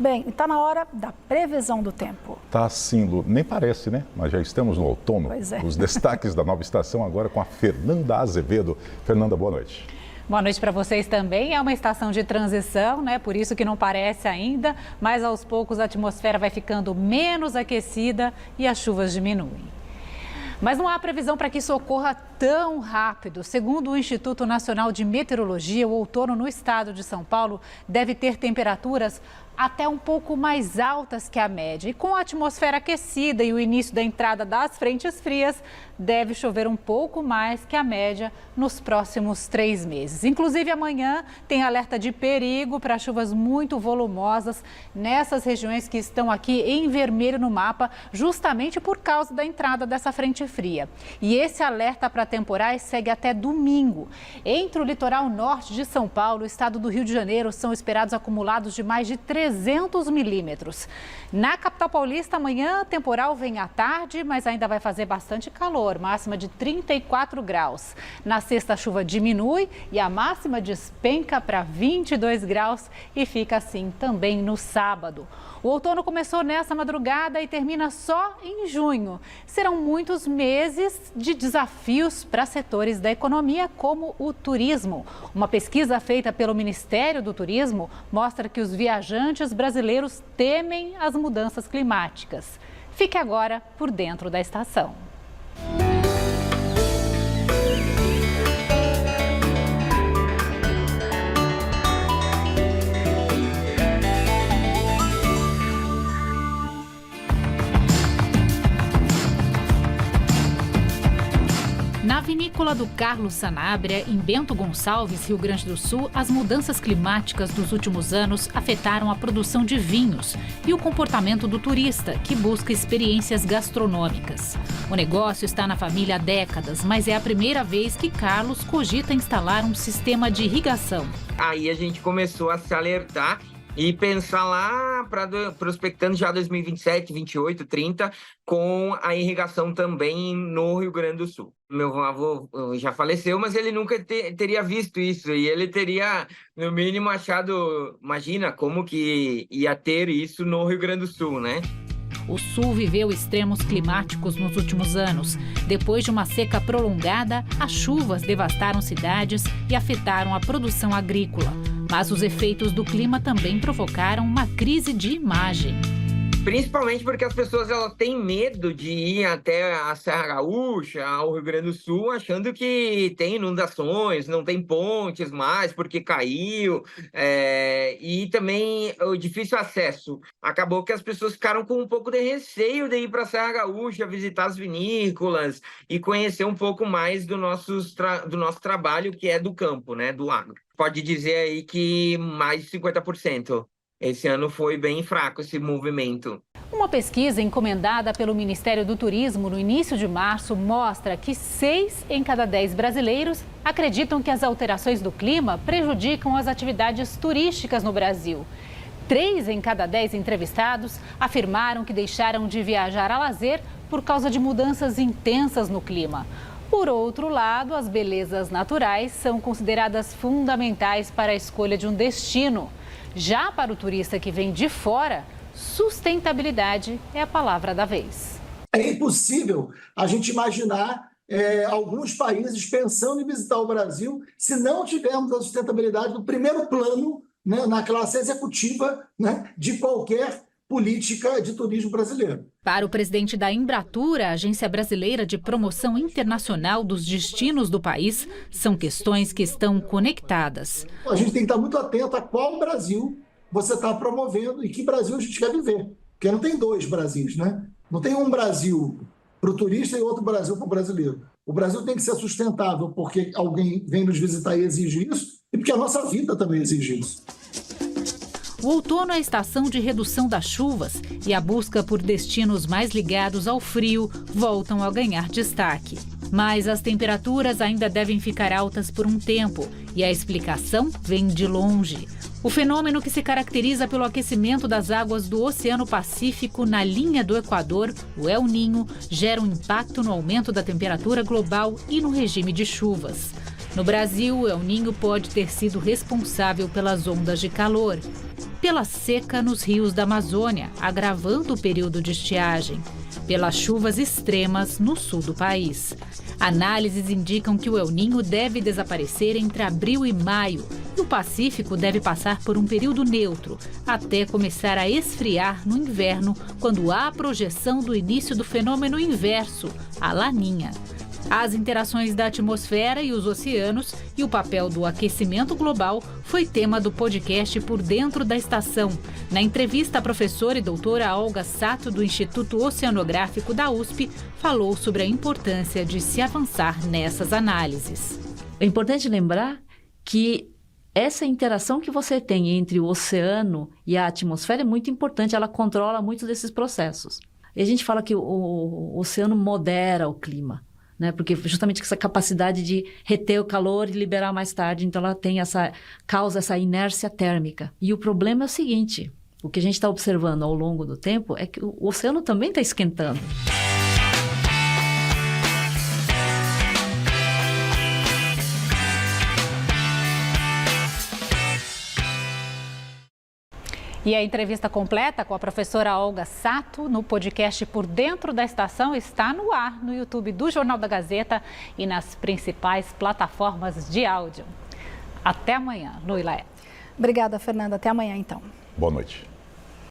Bem, está na hora da previsão do tempo. Tá sim, Lu. Nem parece, né? Mas já estamos no outono. Pois é. Os destaques da nova estação agora com a Fernanda Azevedo. Fernanda, boa noite. Boa noite para vocês também. É uma estação de transição, né? Por isso que não parece ainda, mas aos poucos a atmosfera vai ficando menos aquecida e as chuvas diminuem. Mas não há previsão para que isso ocorra tão rápido. Segundo o Instituto Nacional de Meteorologia, o outono no estado de São Paulo deve ter temperaturas até um pouco mais altas que a média. E com a atmosfera aquecida e o início da entrada das frentes frias, deve chover um pouco mais que a média nos próximos 3 meses. Inclusive, amanhã tem alerta de perigo para chuvas muito volumosas nessas regiões que estão aqui em vermelho no mapa, justamente por causa da entrada dessa frente fria. E esse alerta para temporais segue até domingo. Entre o litoral norte de São Paulo e o estado do Rio de Janeiro, são esperados acumulados de mais de 300 milímetros. Na capital paulista, amanhã, temporal vem à tarde, mas ainda vai fazer bastante calor, máxima de 34 graus. Na sexta, a chuva diminui e a máxima despenca para 22 graus e fica assim também no sábado. O outono começou nessa madrugada e termina só em junho. Serão muitos meses de desafios para setores da economia, como o turismo. Uma pesquisa feita pelo Ministério do Turismo mostra que os viajantes brasileiros temem as mudanças climáticas. Fique agora por dentro da estação. Na vinícola do Carlos Sanabria, em Bento Gonçalves, Rio Grande do Sul, as mudanças climáticas dos últimos anos afetaram a produção de vinhos e o comportamento do turista, que busca experiências gastronômicas. O negócio está na família há décadas, mas é a primeira vez que Carlos cogita instalar um sistema de irrigação. Aí a gente começou a se alertar e pensar lá prospectando já 2027, 28, 30, com a irrigação também no Rio Grande do Sul. Meu avô já faleceu, mas ele nunca teria visto isso e ele teria, no mínimo, achado, imagina como que ia ter isso no Rio Grande do Sul, né? O Sul viveu extremos climáticos nos últimos anos. Depois de uma seca prolongada, as chuvas devastaram cidades e afetaram a produção agrícola. Mas os efeitos do clima também provocaram uma crise de imagem. Principalmente porque as pessoas elas têm medo de ir até a Serra Gaúcha, ao Rio Grande do Sul, achando que tem inundações, não tem pontes mais porque caiu, e também o difícil acesso. Acabou que as pessoas ficaram com um pouco de receio de ir para a Serra Gaúcha, visitar as vinícolas e conhecer um pouco mais do nosso trabalho, que é do campo, né, do agro. Pode dizer aí que mais de 50%. Esse ano foi bem fraco esse movimento. Uma pesquisa encomendada pelo Ministério do Turismo no início de março mostra que 6 em cada 10 brasileiros acreditam que as alterações do clima prejudicam as atividades turísticas no Brasil. 3 em cada 10 entrevistados afirmaram que deixaram de viajar a lazer por causa de mudanças intensas no clima. Por outro lado, as belezas naturais são consideradas fundamentais para a escolha de um destino. Já para o turista que vem de fora, sustentabilidade é a palavra da vez. É impossível a gente imaginar alguns países pensando em visitar o Brasil se não tivermos a sustentabilidade no primeiro plano, né, na classe executiva, né, de qualquer política de turismo brasileiro. Para o presidente da Embratur, a Agência Brasileira de Promoção Internacional dos Destinos do país, são questões que estão conectadas. A gente tem que estar muito atento a qual Brasil você está promovendo e que Brasil a gente quer viver. Porque não tem 2 Brasis, né? Não tem um Brasil para o turista e outro Brasil para o brasileiro. O Brasil tem que ser sustentável porque alguém vem nos visitar e exige isso, e porque a nossa vida também exige isso. O outono é a estação de redução das chuvas e a busca por destinos mais ligados ao frio voltam a ganhar destaque. Mas as temperaturas ainda devem ficar altas por um tempo e a explicação vem de longe. O fenômeno que se caracteriza pelo aquecimento das águas do Oceano Pacífico na linha do Equador, o El Niño, gera um impacto no aumento da temperatura global e no regime de chuvas. No Brasil, o El Niño pode ter sido responsável pelas ondas de calor. pela seca nos rios da Amazônia, agravando o período de estiagem, pelas chuvas extremas no sul do país. Análises indicam que o El Niño deve desaparecer entre abril e maio e o Pacífico deve passar por um período neutro, até começar a esfriar no inverno, quando há a projeção do início do fenômeno inverso, a Laninha. As interações da atmosfera e os oceanos e o papel do aquecimento global foi tema do podcast Por Dentro da Estação. Na entrevista, a professora e doutora Olga Sato, do Instituto Oceanográfico da USP, falou sobre a importância de se avançar nessas análises. É importante lembrar que essa interação que você tem entre o oceano e a atmosfera é muito importante, ela controla muitos desses processos. E a gente fala que o oceano modera o clima, né? Porque justamente essa capacidade de reter o calor e liberar mais tarde, então ela causa essa inércia térmica. E o problema é o seguinte, o que a gente está observando ao longo do tempo é que o oceano também está esquentando. E a entrevista completa com a professora Olga Sato no podcast Por Dentro da Estação está no ar no YouTube do Jornal da Gazeta e nas principais plataformas de áudio. Até amanhã, Nuila. Obrigada, Fernanda. Até amanhã, então. Boa noite.